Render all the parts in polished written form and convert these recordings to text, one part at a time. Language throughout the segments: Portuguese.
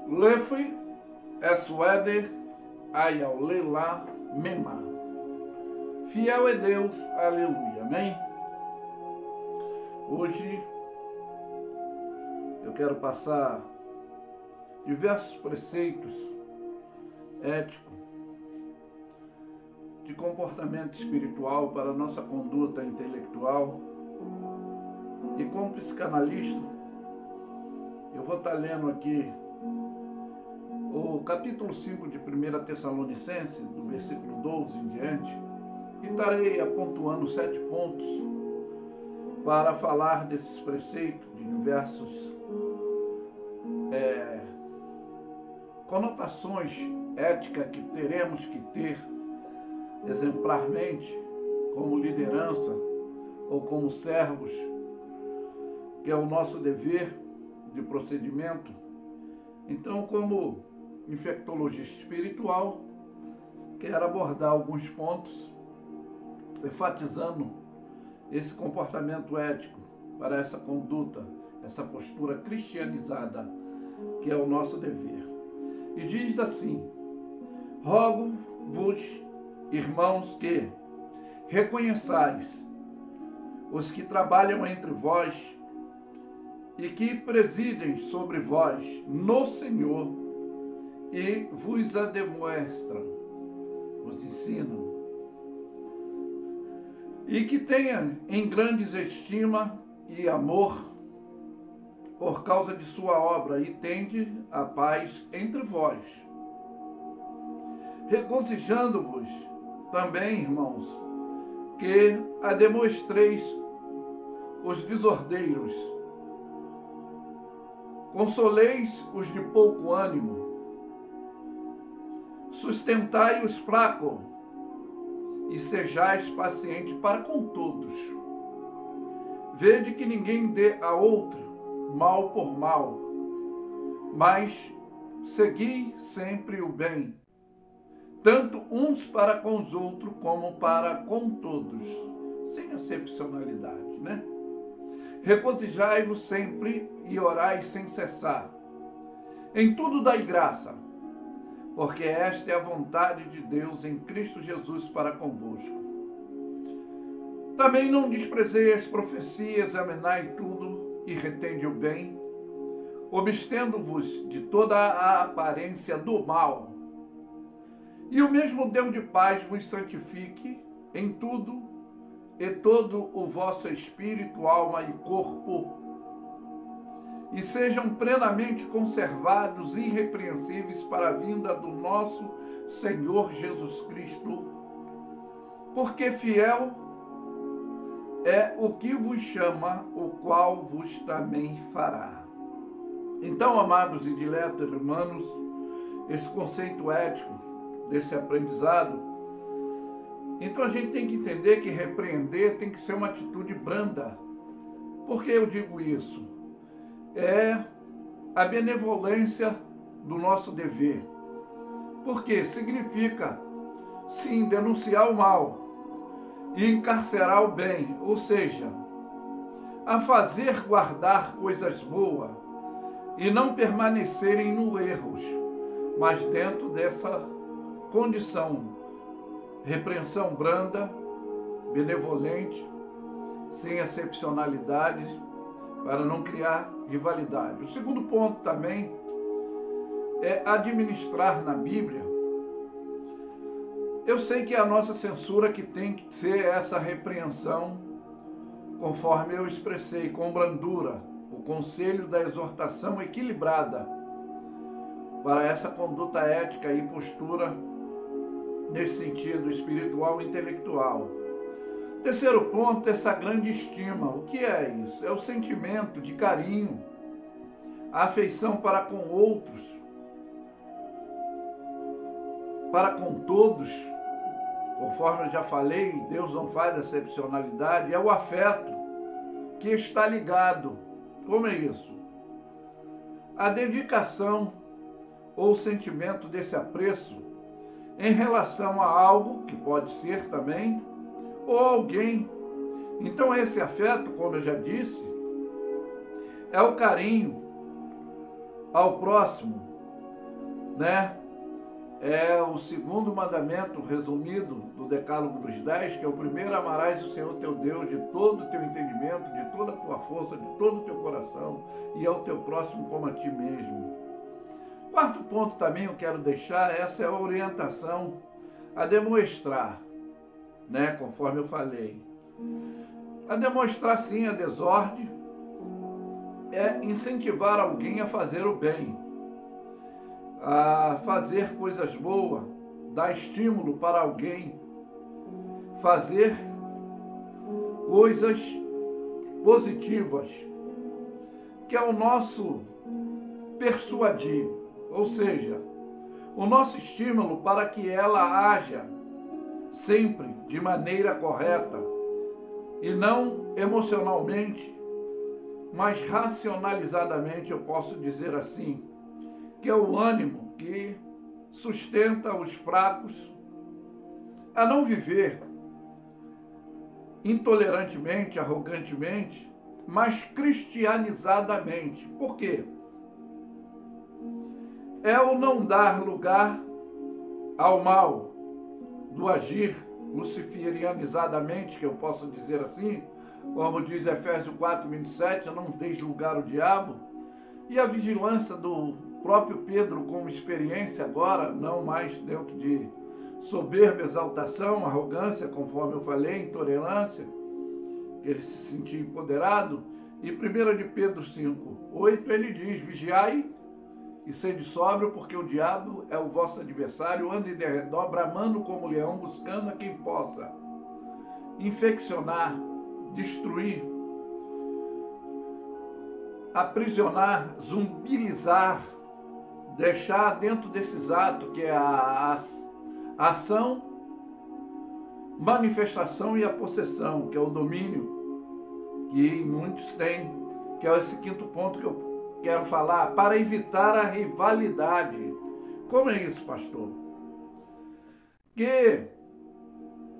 Lefi Esweder Ayaulela Mema. Fiel é Deus, aleluia, amém? Hoje eu quero passar diversos preceitos éticos de comportamento espiritual para a nossa conduta intelectual. E como psicanalista, eu vou estar lendo aqui o capítulo 5 de 1 Tessalonicenses, do versículo 12 em diante, e estarei apontando 7 pontos para falar desses preceitos de diversos conotações éticas que teremos que ter exemplarmente como liderança ou como servos, que é o nosso dever de procedimento. Então, como infectologista espiritual, quero abordar alguns pontos enfatizando esse comportamento ético para essa conduta, essa postura cristianizada, que é o nosso dever. E diz assim: rogo-vos, irmãos, que reconheçais os que trabalham entre vós e que presidem sobre vós no Senhor e vos ademoestram, vos ensinam, e que tenha em grandes estima e amor por causa de sua obra, e tende a paz entre vós. Regozijando-vos também, irmãos, que ademoestreis os desordeiros, consoleis os de pouco ânimo, sustentai os fracos e sejais pacientes para com todos. Vede que ninguém dê a outro mal por mal, mas segui sempre o bem, tanto uns para com os outros como para com todos, sem excepcionalidade, né? Regozijai-vos sempre e orai sem cessar. Em tudo dai graça, porque esta é a vontade de Deus em Cristo Jesus para convosco. Também não desprezeis as profecias, examinai tudo e retende o bem, abstendo-vos de toda a aparência do mal. E o mesmo Deus de paz vos santifique em tudo, e todo o vosso espírito, alma e corpo, e sejam plenamente conservados e irrepreensíveis para a vinda do nosso Senhor Jesus Cristo, porque fiel é o que vos chama, o qual vos também fará. Então, amados e diletos irmãos, esse conceito ético desse aprendizado, então a gente tem que entender que repreender tem que ser uma atitude branda. Por que eu digo isso? É a benevolência do nosso dever. Porque significa, sim, denunciar o mal e encarcerar o bem, ou seja, a fazer guardar coisas boas e não permanecerem no erros, mas dentro dessa condição, repreensão branda, benevolente, sem excepcionalidades, para não criar rivalidade. O segundo ponto também é administrar na Bíblia. Eu sei que é a nossa censura que tem que ser essa repreensão, conforme eu expressei, com brandura, o conselho da exortação equilibrada, para essa conduta ética e postura nesse sentido espiritual e intelectual. Terceiro ponto, essa grande estima. O que é isso? É o sentimento de carinho, a afeição para com outros, para com todos. Conforme eu já falei, Deus não faz excepcionalidade, é o afeto que está ligado. Como é isso? A dedicação ou sentimento desse apreço em relação a algo, que pode ser também, ou alguém. Então esse afeto, como eu já disse, é o carinho ao próximo, né? É o segundo mandamento resumido do Decálogo dos 10, que é o primeiro: amarás o Senhor teu Deus de todo o teu entendimento, de toda a tua força, de todo o teu coração, e ao teu próximo como a ti mesmo. Quarto ponto também eu quero deixar, essa é a orientação a demonstrar, né, conforme eu falei. A demonstrar sim a desordem é incentivar alguém a fazer o bem, a fazer coisas boas, dar estímulo para alguém, fazer coisas positivas, que é o nosso persuadir, ou seja, o nosso estímulo para que ela haja sempre de maneira correta e não emocionalmente, mas racionalizadamente, eu posso dizer assim, que é o ânimo que sustenta os fracos a não viver intolerantemente, arrogantemente, mas cristianizadamente. Por quê? É o não dar lugar ao mal, do agir luciferianizadamente, que eu posso dizer assim, como diz Efésios 4:27, não deis lugar ao diabo, e a vigilância do próprio Pedro como experiência agora, não mais dentro de soberba, exaltação, arrogância, conforme eu falei, intolerância, ele se sentia empoderado. E 1 de Pedro 5:8 ele diz: vigiai e sede sóbrio, porque o diabo é o vosso adversário, anda de redor, bramando como leão, buscando a quem possa infeccionar, destruir, aprisionar, zumbilizar, deixar dentro desses atos, que é a ação, manifestação e a possessão, que é o domínio, que muitos têm, que é esse quinto ponto que eu quero falar, para evitar a rivalidade. Como é isso, pastor? Que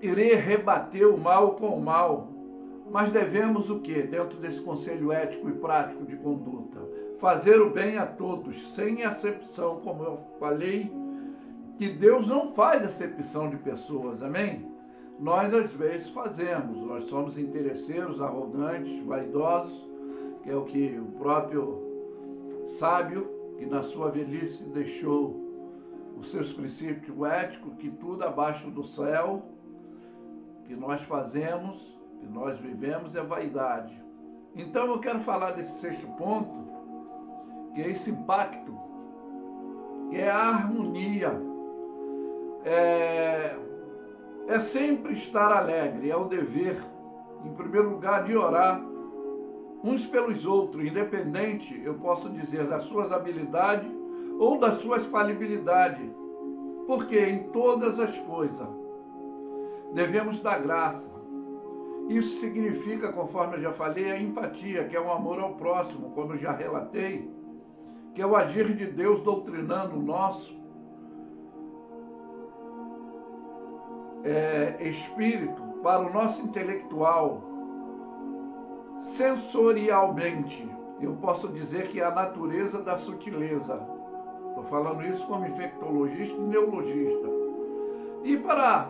irei rebater o mal com o mal, mas devemos o quê? Dentro desse conselho ético e prático de conduta, fazer o bem a todos, sem acepção, como eu falei, que Deus não faz acepção de pessoas, amém? Nós às vezes fazemos, nós somos interesseiros, arrogantes, vaidosos, que é o que o próprio sábio, que na sua velhice deixou os seus princípios éticos, que tudo abaixo do céu, que nós fazemos, que nós vivemos, é vaidade. Então eu quero falar desse sexto ponto, que é esse impacto, que é a harmonia, é sempre estar alegre, é o dever, em primeiro lugar, de orar uns pelos outros, independente, eu posso dizer, das suas habilidades ou das suas falibilidades, porque em todas as coisas devemos dar graça. Isso significa, conforme eu já falei, a empatia, que é o amor ao próximo, como eu já relatei, que é o agir de Deus doutrinando o nosso espírito para o nosso intelectual, sensorialmente. Eu posso dizer que é a natureza da sutileza. Estou falando isso como infectologista e neurologista. E para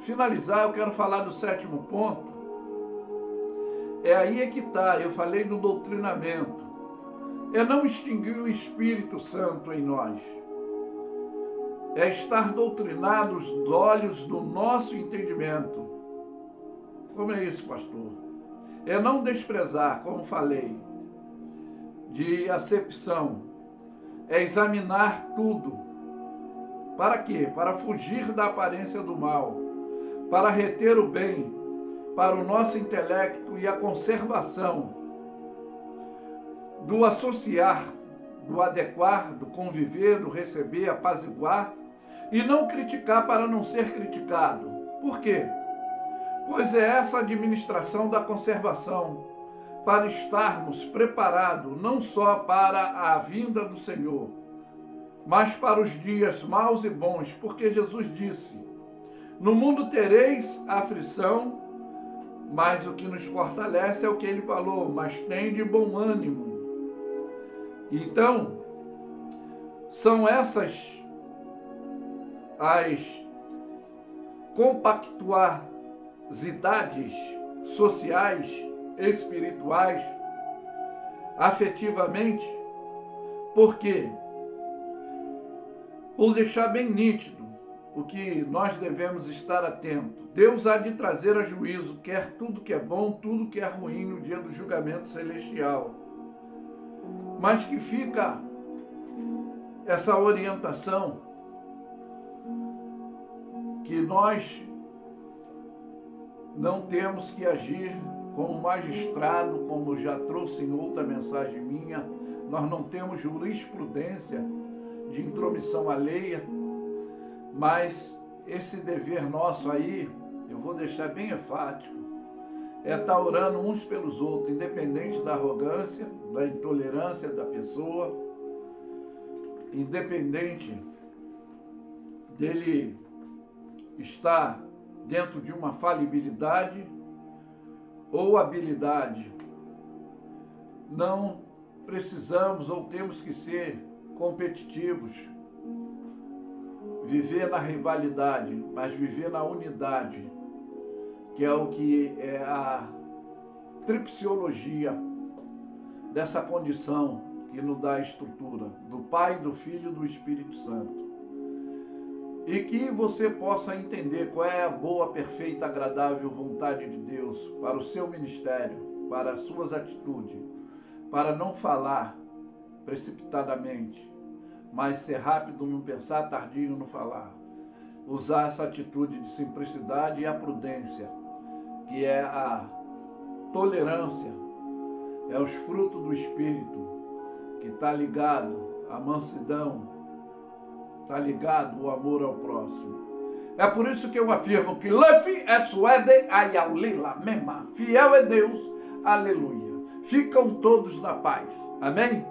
finalizar, eu quero falar do sétimo ponto. É aí que está, eu falei do doutrinamento. É não extinguir o Espírito Santo em nós. É estar doutrinado os olhos do nosso entendimento. Como é isso, pastor? É não desprezar, como falei, de acepção. É examinar tudo. Para quê? Para fugir da aparência do mal, para reter o bem, para o nosso intelecto e a conservação do associar, do adequar, do conviver, do receber, apaziguar e não criticar para não ser criticado. Por quê? Pois é essa administração da conservação, para estarmos preparados não só para a vinda do Senhor, mas para os dias maus e bons, porque Jesus disse: no mundo tereis aflição, mas o que nos fortalece é o que ele falou: mas tem de bom ânimo. Então, São essas as compactuosidades sociais, espirituais, afetivamente, porque vou deixar bem nítido o que nós devemos estar atentos. Deus há de trazer a juízo, quer tudo que é bom, tudo que é ruim no dia do julgamento celestial. Mas que fica essa orientação que nós não temos que agir como magistrado, como já trouxe em outra mensagem minha, nós não temos jurisprudência de intromissão alheia, mas esse dever nosso aí, eu vou deixar bem enfático, é estar orando uns pelos outros, independente da arrogância, da intolerância da pessoa, independente dele estar dentro de uma falibilidade ou habilidade. Não precisamos ou temos que ser competitivos, viver na rivalidade, mas viver na unidade, que é o que é a tripsiologia dessa condição que nos dá a estrutura do Pai, do Filho e do Espírito Santo. E que você possa entender qual é a boa, perfeita, agradável vontade de Deus para o seu ministério, para as suas atitudes, para não falar precipitadamente, mas ser rápido no pensar, tardio no falar. Usar essa atitude de simplicidade e a prudência, que é a tolerância, é os frutos do Espírito, que está ligado à mansidão, está ligado o amor ao próximo. É por isso que eu afirmo que Luffy é suede ayaulila mema. Fiel é Deus, aleluia. Ficam todos na paz. Amém?